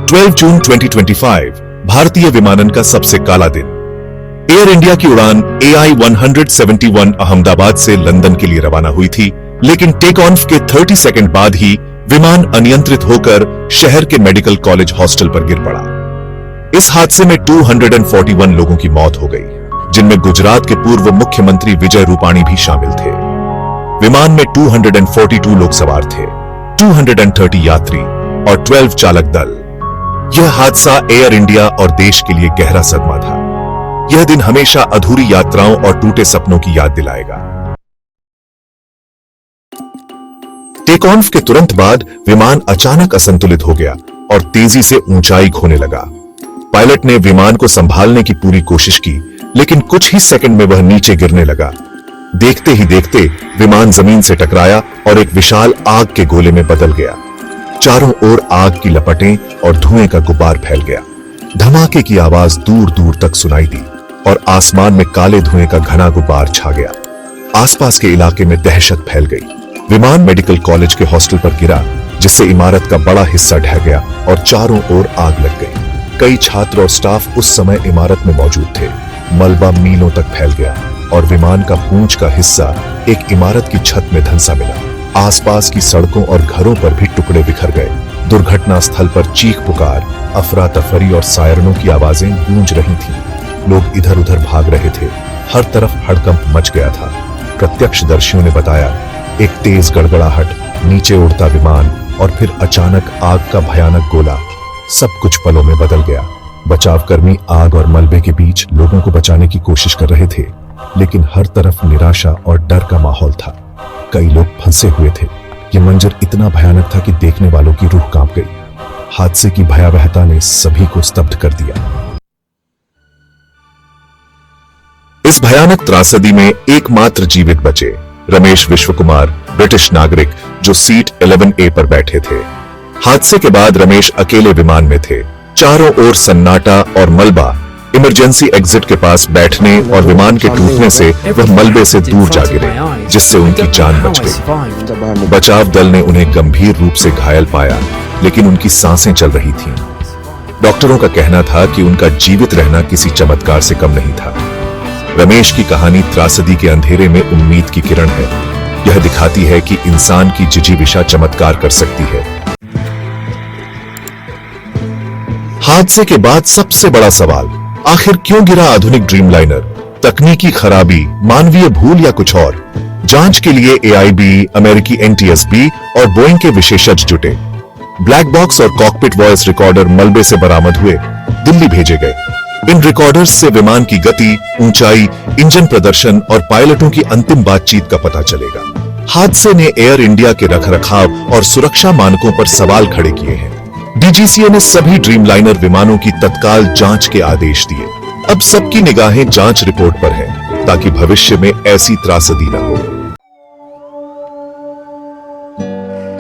12 जून 2025 भारतीय विमानन का सबसे काला दिन। एयर इंडिया की उड़ान AI-171 अहमदाबाद से लंदन के लिए रवाना हुई थी, लेकिन टेक ऑफ के 30 सेकंड बाद ही विमान अनियंत्रित होकर शहर के मेडिकल कॉलेज हॉस्टल पर गिर पड़ा। इस हादसे में 241 लोगों की मौत हो गई, जिनमें गुजरात के पूर्व मुख्यमंत्री विजय रूपाणी भी शामिल थे। विमान में 242 लोग सवार थे, 230 यात्री और 12 चालक दल। यह हादसा एयर इंडिया और देश के लिए गहरा सदमा था। यह दिन हमेशा अधूरी यात्राओं और टूटे सपनों की याद दिलाएगा। टेक ऑफ के तुरंत बाद विमान अचानक असंतुलित हो गया और तेजी से ऊंचाई खोने लगा। पायलट ने विमान को संभालने की पूरी कोशिश की, लेकिन कुछ ही सेकंड में वह नीचे गिरने लगा। देखते ही देखते विमान जमीन से टकराया और एक विशाल आग के गोले में बदल गया। चारों ओर आग की लपटें और धुएं का गुब्बार फैल गया। धमाके की आवाज दूर दूर तक सुनाई दी और आसमान में काले धुएं का घना गुब्बार छा गया। आसपास के इलाके में दहशत फैल गई। विमान मेडिकल कॉलेज के हॉस्टल पर गिरा, जिससे इमारत का बड़ा हिस्सा ढह गया और चारों ओर आग लग गई। कई छात्र और स्टाफ उस समय इमारत में मौजूद थे। मलबा मीलों तक फैल गया और विमान का पूंछ का हिस्सा एक इमारत की छत में धंसा मिला। आसपास की सड़कों और घरों पर भी टुकड़े बिखर गए। दुर्घटना स्थल पर चीख पुकार, अफरा तफरी और सायरनों की आवाजें गूंज रही थीं। लोग इधर उधर भाग रहे थे। हर तरफ हड़कंप मच गया था। प्रत्यक्षदर्शियों ने बताया, एक तेज गड़गड़ाहट, नीचे उड़ता विमान और फिर अचानक आग का भयानक गोला। सब कुछ पलों में बदल गया। बचावकर्मी आग और मलबे के बीच लोगों को बचाने की कोशिश कर रहे थे, लेकिन हर तरफ निराशा और डर का माहौल था। कई लोग फंसे हुए थे। यह मंजर इतना भयानक था कि देखने वालों की रूह कांप गई। हादसे की भयावहता ने सभी को स्तब्ध कर दिया। इस भयानक त्रासदी में एकमात्र जीवित बचे रमेश विश्वकुमार, ब्रिटिश नागरिक, जो सीट 11A पर बैठे थे। हादसे के बाद रमेश अकेले विमान में थे। चारों ओर सन्नाटा और मलबा। इमरजेंसी एग्जिट के पास बैठने और विमान के टूटने से वह मलबे से दूर जा गिरे, जिससे उनकी जान बच गई। बचाव दल ने उन्हें गंभीर रूप से घायल पाया, लेकिन उनकी सांसें चल रही थीं। डॉक्टरों का कहना था कि उनका जीवित रहना किसी चमत्कार से कम नहीं था। रमेश की कहानी त्रासदी के अंधेरे में उम्मीद की किरण है। यह दिखाती है कि इंसान की जिजीविषा चमत्कार कर सकती है। हादसे के बाद सबसे बड़ा सवाल, आखिर क्यों गिरा आधुनिक ड्रीमलाइनर? तकनीकी खराबी, मानवीय भूल या कुछ और? जांच के लिए AIB, अमेरिकी NTSB और बोइंग के विशेषज्ञ जुटे। ब्लैक बॉक्स और कॉकपिट वॉइस रिकॉर्डर मलबे से बरामद हुए, दिल्ली भेजे गए। इन रिकॉर्डर्स से विमान की गति, ऊंचाई, इंजन प्रदर्शन और पायलटों की अंतिम बातचीत का पता चलेगा। हादसे ने एयर इंडिया के रखरखाव और सुरक्षा मानकों पर सवाल खड़े किए हैं। DGCA ने सभी ड्रीमलाइनर विमानों की तत्काल जांच के आदेश दिए। अब सबकी निगाहें जांच रिपोर्ट पर हैं, ताकि भविष्य में ऐसी त्रासदी न हो।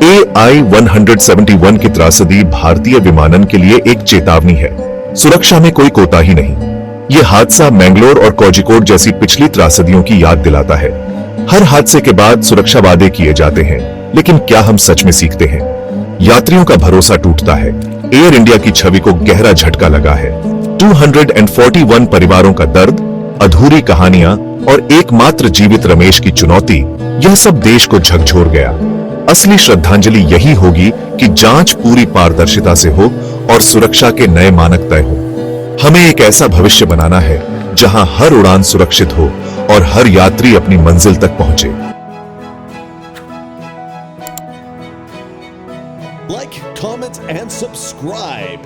AI-171 की त्रासदी भारतीय विमानन के लिए एक चेतावनी है। सुरक्षा में कोई कोताही नहीं। यह हादसा मैंगलोर और कोझिकोड जैसी पिछली त्रासदियों की याद दिलाता है। हर हादसे के बाद सुरक्षा वादे किए जाते हैं, लेकिन क्या हम सच में सीखते हैं? यात्रियों का भरोसा टूटता है। एयर इंडिया की छवि को गहरा झटका लगा है। 241 परिवारों का दर्द, अधूरी कहानियां और एकमात्र जीवित रमेश की चुनौती, यह सब देश को झकझोर गया। असली श्रद्धांजलि यही होगी कि जांच पूरी पारदर्शिता से हो और सुरक्षा के नए मानक तय हो। हमें एक ऐसा भविष्य बनाना है जहां हर उड़ान सुरक्षित हो और हर यात्री अपनी मंजिल तक पहुंचे। Like, comment, and subscribe.